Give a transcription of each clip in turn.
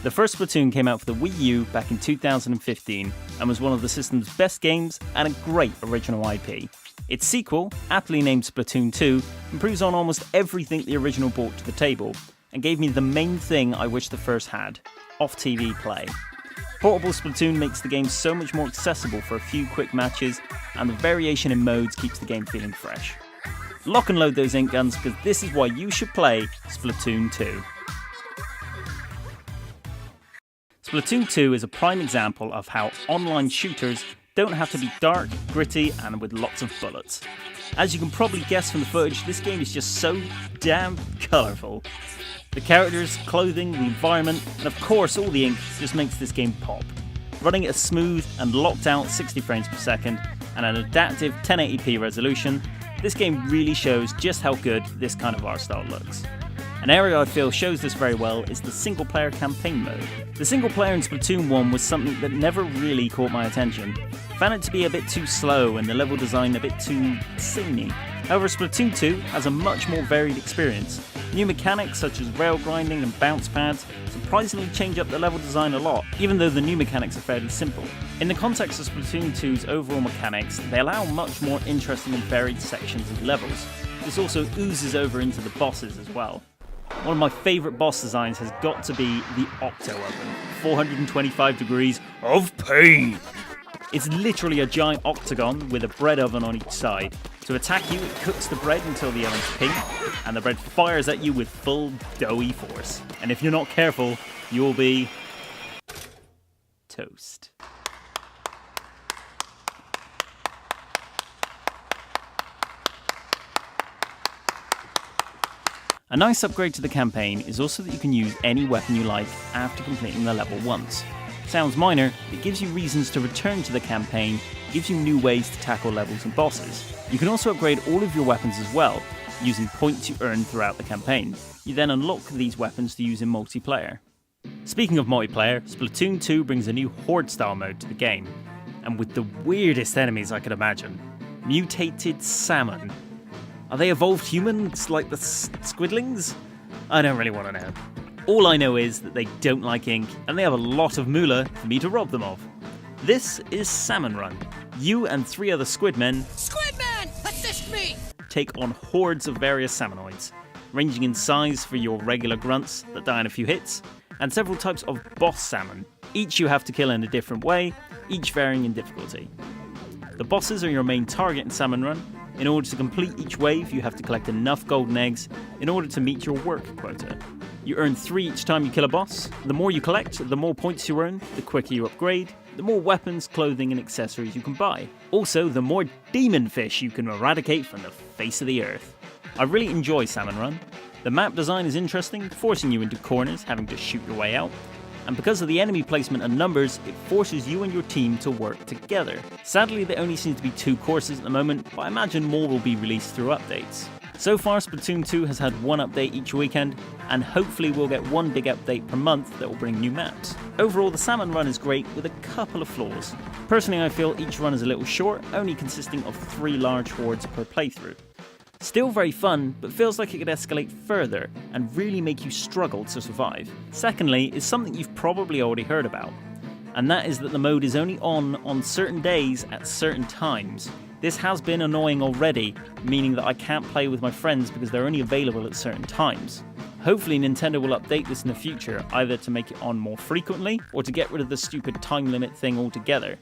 The first Splatoon came out for the Wii U back in 2015 and was one of the system's best games and a great original IP. Its sequel, aptly named Splatoon 2, improves on almost everything the original brought to the table and gave me the main thing I wish the first had: off-TV play. Portable Splatoon makes the game so much more accessible for a few quick matches, and the variation in modes keeps the game feeling fresh. Lock and load those ink guns, because this is why you should play Splatoon 2. Splatoon 2 is a prime example of how online shooters don't have to be dark, gritty, and with lots of bullets. As you can probably guess from the footage, this game is just so damn colourful. The characters, clothing, the environment, and of course all the ink just makes this game pop. Running at a smooth and locked out 60 frames per second and an adaptive 1080p resolution, this game really shows just how good this kind of art style looks. An area I feel shows this very well is the single player campaign mode. The single player in Splatoon 1 was something that never really caught my attention. I found it to be a bit too slow and the level design a bit too samey. However, Splatoon 2 has a much more varied experience. New mechanics such as rail grinding and bounce pads surprisingly change up the level design a lot, even though the new mechanics are fairly simple. In the context of Splatoon 2's overall mechanics, they allow much more interesting and varied sections and levels. This also oozes over into the bosses as well. One of my favourite boss designs has got to be the Octo Oven, 425 degrees of pain. It's literally a giant octagon with a bread oven on each side. To attack you, it cooks the bread until the oven's pink, and the bread fires at you with full doughy force. And if you're not careful, you'll be toast. A nice upgrade to the campaign is also that you can use any weapon you like after completing the level once. Sounds minor, but it gives you reasons to return to the campaign, gives you new ways to tackle levels and bosses. You can also upgrade all of your weapons as well, using points you earn throughout the campaign. You then unlock these weapons to use in multiplayer. Speaking of multiplayer, Splatoon 2 brings a new Horde-style mode to the game, and with the weirdest enemies I could imagine. Mutated salmon. Are they evolved humans like the squidlings? I don't really want to know. All I know is that they don't like ink, and they have a lot of moolah for me to rob them of. This is Salmon Run. You and 3 other Squidmen assist me! Take on hordes of various salmonoids, ranging in size for your regular grunts that die in a few hits, and several types of boss salmon. Each you have to kill in a different way, each varying in difficulty. The bosses are your main target in Salmon Run. In order to complete each wave, you have to collect enough golden eggs in order to meet your work quota. You earn 3 each time you kill a boss. The more you collect, the more points you earn, the quicker you upgrade, the more weapons, clothing and accessories you can buy. Also, the more demon fish you can eradicate from the face of the earth. I really enjoy Salmon Run. The map design is interesting, forcing you into corners, having to shoot your way out. And because of the enemy placement and numbers, it forces you and your team to work together. Sadly, there only seems to be 2 courses at the moment, but I imagine more will be released through updates. So far, Splatoon 2 has had 1 update each weekend, and hopefully we'll get 1 big update per month that will bring new maps. Overall, the Salmon Run is great with a couple of flaws. Personally, I feel each run is a little short, only consisting of 3 large hordes per playthrough. Still very fun, but feels like it could escalate further and really make you struggle to survive. Secondly, is something you've probably already heard about, and that is that the mode is only on certain days at certain times. This has been annoying already, meaning that I can't play with my friends because they're only available at certain times. Hopefully Nintendo will update this in the future, either to make it on more frequently or to get rid of the stupid time limit thing altogether.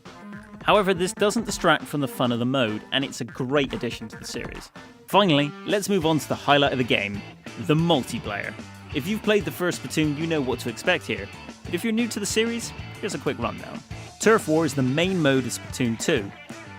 However, this doesn't distract from the fun of the mode, and it's a great addition to the series. Finally, let's move on to the highlight of the game, the multiplayer. If you've played the first Splatoon, you know what to expect here, but if you're new to the series, here's a quick rundown. Turf War is the main mode of Splatoon 2.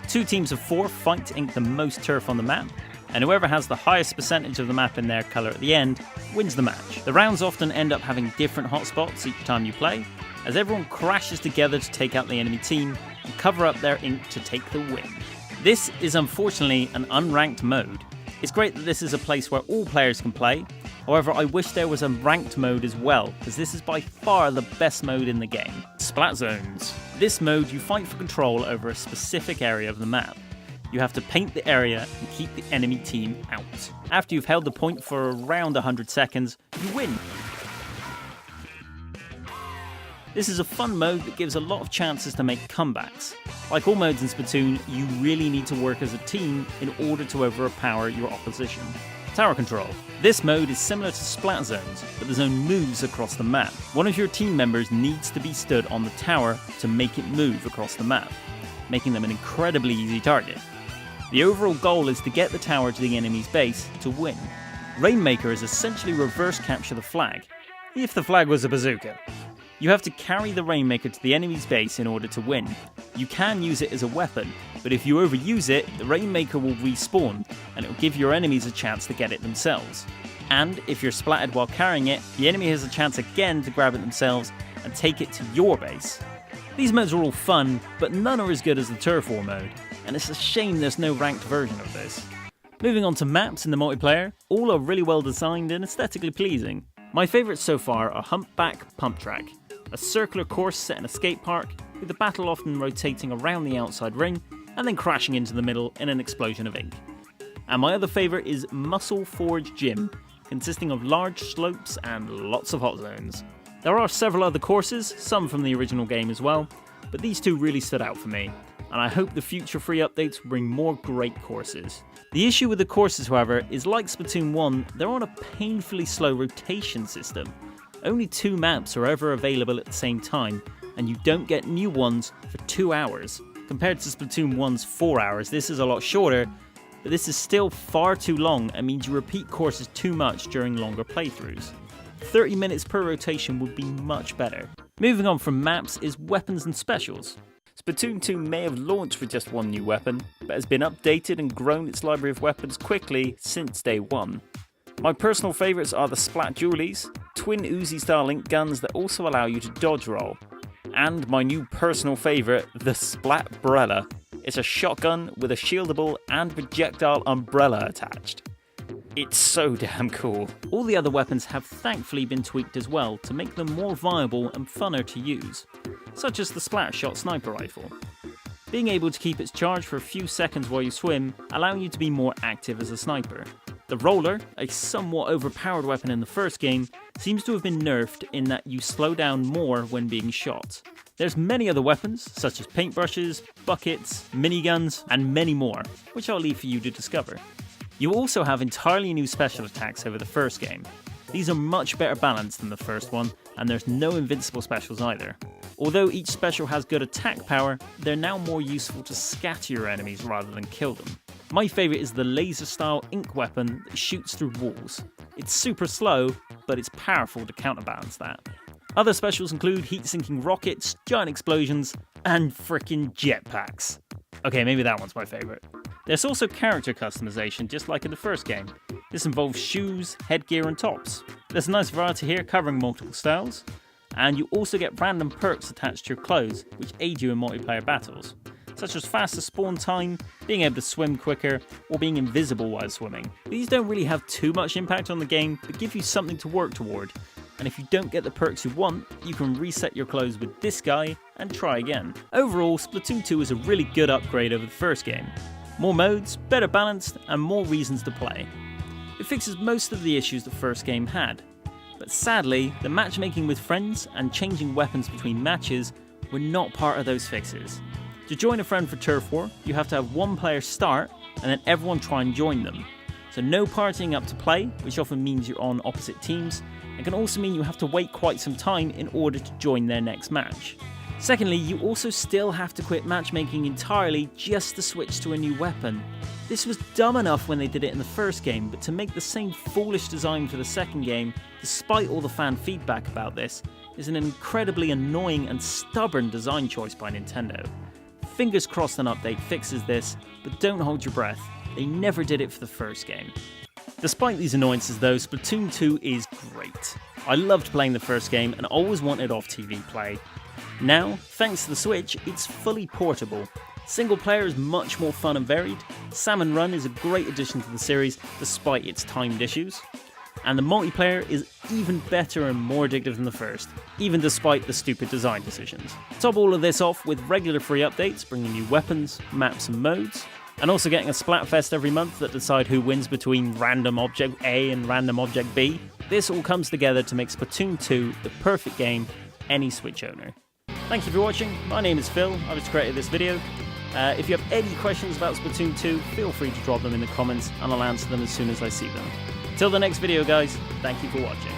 2 teams of 4 fight to ink the most turf on the map, and whoever has the highest percentage of the map in their colour at the end wins the match. The rounds often end up having different hotspots each time you play, as everyone crashes together to take out the enemy team and cover up their ink to take the win. This is unfortunately an unranked mode. It's great that this is a place where all players can play, however I wish there was a ranked mode as well, because this is by far the best mode in the game. Splat Zones. This mode you fight for control over a specific area of the map. You have to paint the area and keep the enemy team out. After you've held the point for around 100 seconds, you win. This is a fun mode that gives a lot of chances to make comebacks. Like all modes in Splatoon, you really need to work as a team in order to overpower your opposition. Tower control. This mode is similar to Splat Zones, but there's own moves across the map. One of your team members needs to be stood on the tower to make it move across the map, making them an incredibly easy target. The overall goal is to get the tower to the enemy's base to win. Rainmaker is essentially reverse capture the flag, if the flag was a bazooka. You have to carry the Rainmaker to the enemy's base in order to win. You can use it as a weapon, but if you overuse it, the Rainmaker will respawn, and it will give your enemies a chance to get it themselves. And if you're splattered while carrying it, the enemy has a chance again to grab it themselves and take it to your base. These modes are all fun, but none are as good as the Turf War mode, and it's a shame there's no ranked version of this. Moving on to maps in the multiplayer, all are really well designed and aesthetically pleasing. My favourites so far are Humpback Pump Track, a circular course set in a skate park, with the battle often rotating around the outside ring and then crashing into the middle in an explosion of ink. And my other favourite is Muscle Forge Gym, consisting of large slopes and lots of hot zones. There are several other courses, some from the original game as well, but these two really stood out for me, and I hope the future free updates will bring more great courses. The issue with the courses, however, is like Splatoon 1, they're on a painfully slow rotation system. Only 2 maps are ever available at the same time, and you don't get new ones for 2 hours. Compared to Splatoon 1's 4 hours, this is a lot shorter, but this is still far too long and means you repeat courses too much during longer playthroughs. 30 minutes per rotation would be much better. Moving on from maps is weapons and specials. Splatoon 2 may have launched with just one new weapon, but has been updated and grown its library of weapons quickly since day one. My personal favourites are the Splat Dualies, twin Uzi style link guns that also allow you to dodge roll, and my new personal favourite, the Splat Brella. It's a shotgun with a shieldable and projectile umbrella attached. It's so damn cool. All the other weapons have thankfully been tweaked as well to make them more viable and funner to use, such as the Splat Shot sniper rifle. Being able to keep its charge for a few seconds while you swim, allowing you to be more active as a sniper. The Roller, a somewhat overpowered weapon in the first game, seems to have been nerfed in that you slow down more when being shot. There's many other weapons, such as paintbrushes, buckets, miniguns, and many more, which I'll leave for you to discover. You also have entirely new special attacks over the first game. These are much better balanced than the first one, and there's no invincible specials either. Although each special has good attack power, they're now more useful to scatter your enemies rather than kill them. My favourite is the laser-style ink weapon that shoots through walls. It's super slow, but it's powerful to counterbalance that. Other specials include heat-sinking rockets, giant explosions, and frickin' jetpacks. Okay, maybe that one's my favourite. There's also character customization, just like in the first game. This involves shoes, headgear, and tops. There's a nice variety here covering multiple styles, and you also get random perks attached to your clothes, which aid you in multiplayer battles, such as faster spawn time, being able to swim quicker, or being invisible while swimming. These don't really have too much impact on the game, but give you something to work toward, and if you don't get the perks you want, you can reset your clothes with this guy and try again. Overall, Splatoon 2 is a really good upgrade over the first game. More modes, better balanced, and more reasons to play. It fixes most of the issues the first game had, but sadly, the matchmaking with friends and changing weapons between matches were not part of those fixes. To join a friend for Turf War, you have to have one player start and then everyone try and join them. So no partying up to play, which often means you're on opposite teams, and can also mean you have to wait quite some time in order to join their next match. Secondly, you also still have to quit matchmaking entirely just to switch to a new weapon. This was dumb enough when they did it in the first game, but to make the same foolish design for the second game, despite all the fan feedback about this, is an incredibly annoying and stubborn design choice by Nintendo. Fingers crossed an update fixes this, but don't hold your breath, they never did it for the first game. Despite these annoyances though, Splatoon 2 is great. I loved playing the first game and always wanted off-TV play. Now, thanks to the Switch, it's fully portable. Single player is much more fun and varied, Salmon Run is a great addition to the series despite its timed issues, and the multiplayer is even better and more addictive than the first, even despite the stupid design decisions. Top all of this off with regular free updates bringing new weapons, maps and modes, and also getting a Splatfest every month that decide who wins between random object A and random object B. This all comes together to make Splatoon 2 the perfect game any Switch owner. Thank you for watching. My name is Phil. I was the creator of this video. If you have any questions about Splatoon 2, feel free to drop them in the comments and I'll answer them as soon as I see them. Till the next video, guys, thank you for watching.